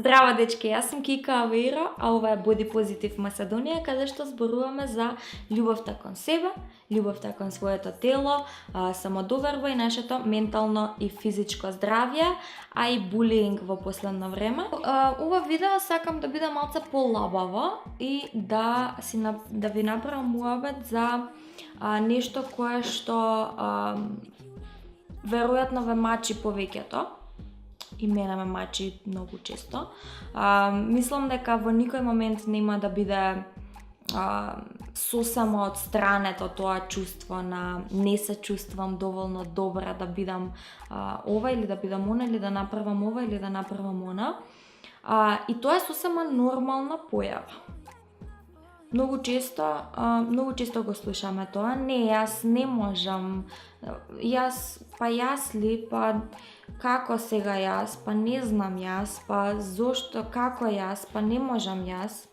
Здраво, дечки, јас сум Кика Авеиро, а ова е Body Positive Macedonија, каде што зборуваме за љубовта кон себе, љубовта кон своето тело, самодоверба и нашето ментално и физичко здравје, а и булинг во последно време. Ова видео сакам да биде малце полабаво и да ви направам муабет за нешто кое што веројатно ве мачи повеќето. И мене ме мачи многу често. Мислам дека во никој момент нема да биде сосема од странето тоа чувство на не се чувствам доволно добра да бидам ова или да бидам она, или да направам ова или да направам она. И тоа е сосема нормална појава. Многу често го слушаме тоа. Не, јас не можам. Јас ли, па како сега јас, па не знам јас, па зошто, како јас, па не можам јас.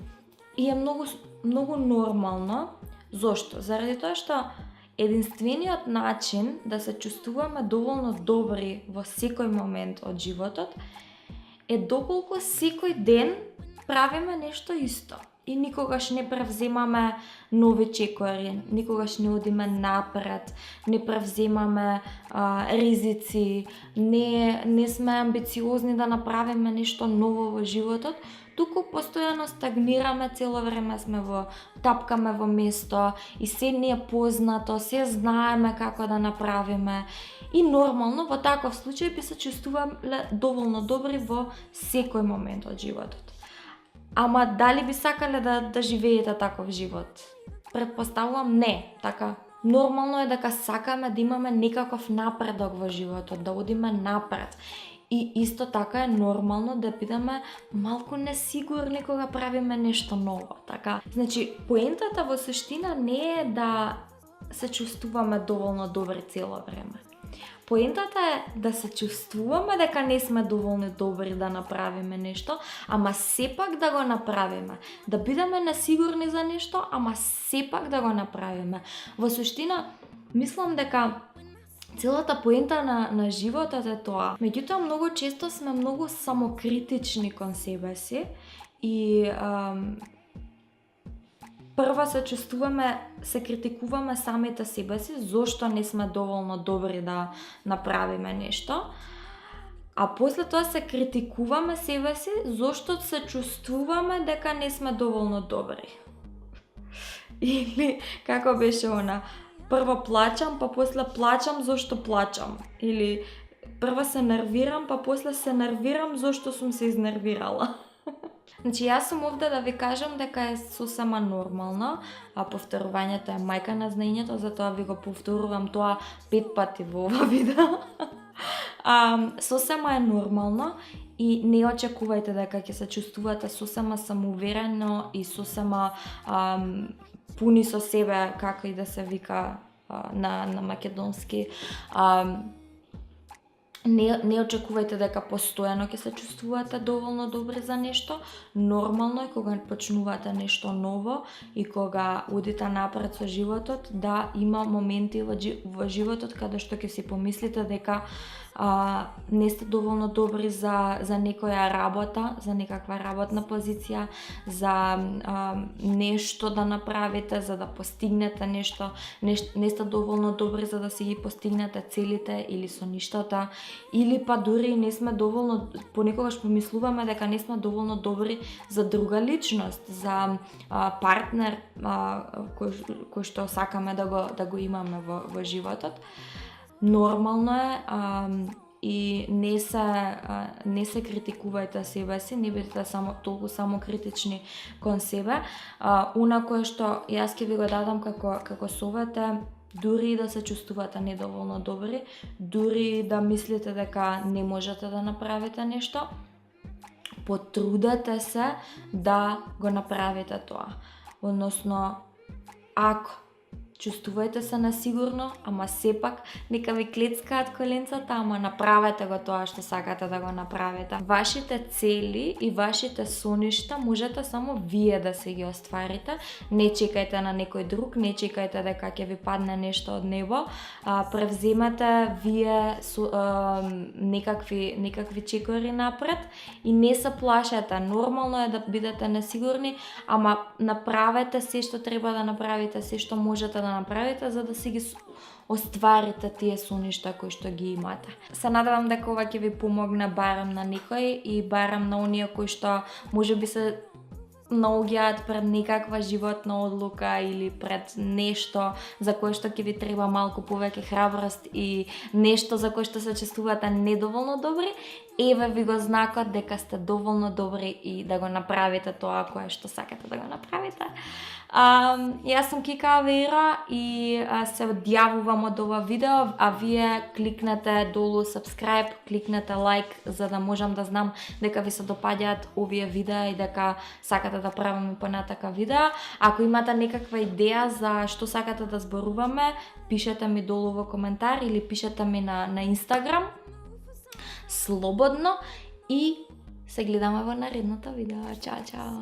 И е многу нормално. Зошто? Заради тоа што единствениот начин да се чувствуваме доволно добри во секој момент од животот е доколку секој ден правиме нешто исто. И никогаш не превземаме нови чекори, никогаш не одиме напред, не превземаме ризици, не сме амбициозни да направиме нешто ново во животот, туку постојано стагнираме, цело време сме тапкаме во место и се ни е познато, се знаеме како да направиме. И нормално во таков случај би се чувствувале доволно добри во секој момент од животот. Ама дали би сакале да живеете таков живот? Претпоставувам не. Така, нормално е дека сакаме да имаме некаков напредок во животот, да одиме напред. И исто така е нормално да бидеме малку несигурни кога правиме нешто ново. Така, значи, поентата во суштина не е да се чувствуваме доволно добри цело време. Поентата е да се чувствуваме дека не сме доволно добри да направиме нешто, ама сепак да го направиме. Да бидеме несигурни за нешто, ама сепак да го направиме. Во суштина, мислам дека целата поента на животот е тоа. Меѓутоа, многу често сме многу самокритични кон себе си и прво се критикуваме самите себе си, зошто не сме доволно добри да направиме нешто. А после тоа се критикуваме себе си, зошто се чувствуваме дека не сме доволно добри. Или, како беше она, прво плачам, па после плачам зошто плачам. Или, прво се нервирам, па после се нервирам зошто сум се изнервирала. Значи, јас сум овде да ви кажам дека е сосема нормално, а повторувањето е мајка на знаењето, затоа ви го повторувам тоа 5 пати во ова видео. Сосема е нормално и не очекувајте дека ќе се чувствувате сосема самоуверено и сосема пуни со себе, како и да се вика на македонски. Не очекувајте дека постојано ќе се чувствувате доволно добри за нешто. Нормално е кога почнувате нешто ново и кога одите напред со животот да има моменти во животот каде што ќе си помислите дека не сте доволно добри за некоја работа, за некаква работна позиција, за нешто да направите, за да постигнете нешто, не сте доволно добри за да си ги постигнете целите или соништата, или па дури не сме доволно, понекогаш помислуваме дека не сме доволно добри за друга личност, за партнер кој што сакаме да го имаме во животот. Нормално е и не се критикувајте себе си, не бидете толку самокритични кон себе. Она кое што јас ќе ви го дадам како совет е дури да се чувствувате недоволно добри, дури да мислите дека не можете да направите нешто, потрудете се да го направите тоа. Односно, ако чувствувајте се несигурно, ама сепак нека ви клецкаат коленцата, ама направете го тоа што сакате да го направите. Вашите цели и вашите соништа можете само вие да се ги остварите. Не чекајте на некој друг, не чекајте дека ќе ви падне нешто од небо. Превземете вие некакви чекори напред и не се плашете. Нормално е да бидете несигурни, ама направете се што треба да направите, се што можете да направите за да си ги остварите тие соништа кои што ги имате. Се надевам дека ова ќе ви помогне барем на некој и барем на оние кои што можеби се наоѓаат пред некаква животна одлука или пред нешто за кое што ќе ви треба малку повеќе храброст и нешто за кое што се чувствувате недоволно добри, еве ви го знакот дека сте доволно добри и да го направите тоа кое што сакате да го направите. Јас сум Кика Авеира и се одјавувам од ова видео, а вие кликнете долу subscribe, кликнете лайк за да можам да знам дека ви се допаѓаат овие видеа и дека сакате да правиме понатака видеа. Ако имате некаква идеја за што сакате да зборуваме, пишете ми долу во коментар или пишете ми на Instagram. Слободно и се гледаме во наредното видео. Чао, чао!